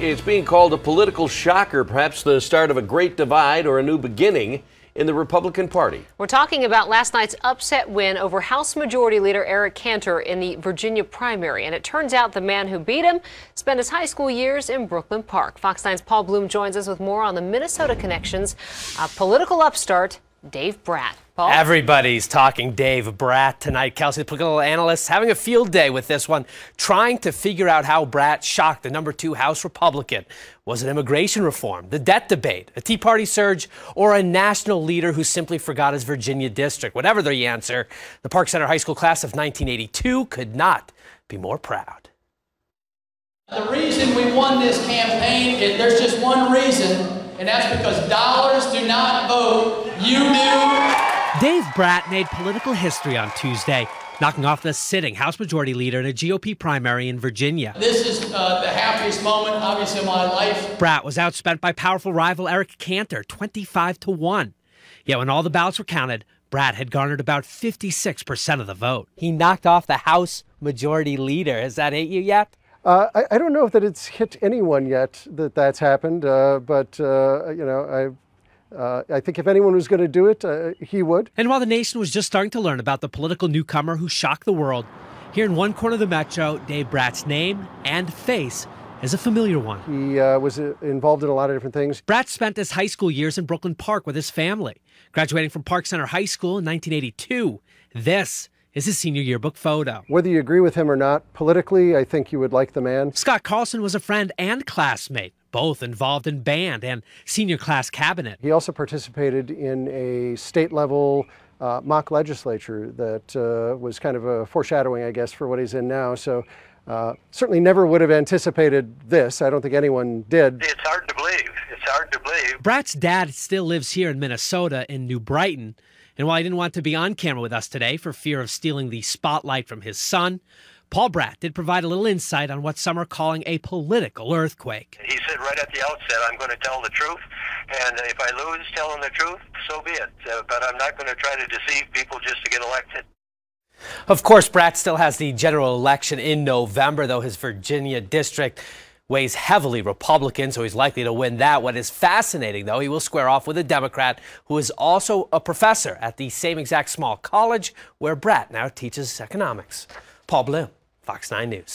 It's being called a political shocker, perhaps the start of a great divide or a new beginning in the Republican Party. We're talking about last night's upset win over House Majority Leader Eric Cantor in the Virginia primary. And it turns out the man who beat him spent his high school years in Brooklyn Park. Fox 9's Paul Bloom joins us with more on the Minnesota connections. Political upstart Dave Brat. Paul? Everybody's talking Dave Brat tonight. Kelsey, the political analyst, having a field day with this one, trying to figure out how Brat shocked the #2 House Republican. Was it immigration reform, the debt debate, a Tea Party surge, or a national leader who simply forgot his Virginia district? Whatever the answer, the Park Center High School class of 1982 could not be more proud. The reason we won this campaign, there's just one reason, and that's because dollars do not vote. You do. Dave Brat made political history on Tuesday, knocking off the sitting House Majority Leader in a GOP primary in Virginia. This is the happiest moment, obviously, of my life. Brat was outspent by powerful rival Eric Cantor, 25-1. Yet when all the ballots were counted, Brat had garnered about 56% of the vote. He knocked off the House Majority Leader. Has that hit you yet? I don't know if that it's hit anyone yet that's happened, but I think if anyone was going to do it, he would. And while the nation was just starting to learn about the political newcomer who shocked the world, here in one corner of the metro, Dave Brat's name and face is a familiar one. He was involved in a lot of different things. Brat spent his high school years in Brooklyn Park with his family, graduating from Park Center High School in 1982. This is his senior yearbook photo. Whether you agree with him or not politically, I think you would like the man. Scott Carlson was a friend and classmate, both involved in band and senior class cabinet. He also participated in a state-level mock legislature that was kind of a foreshadowing, I guess, for what he's in now. So certainly never would have anticipated this. I don't think anyone did. It's hard to believe. It's hard to believe. Brat's dad still lives here in Minnesota in New Brighton. And while he didn't want to be on camera with us today for fear of stealing the spotlight from his son, Paul Brat did provide a little insight on what some are calling a political earthquake. He said right at the outset, I'm going to tell the truth, and if I lose telling the truth, so be it. But I'm not going to try to deceive people just to get elected. Of course, Brat still has the general election in November, though his Virginia district weighs heavily Republican, so he's likely to win that. What is fascinating, though, he will square off with a Democrat who is also a professor at the same exact small college where Brat now teaches economics. Paul Bloom, Fox 9 News.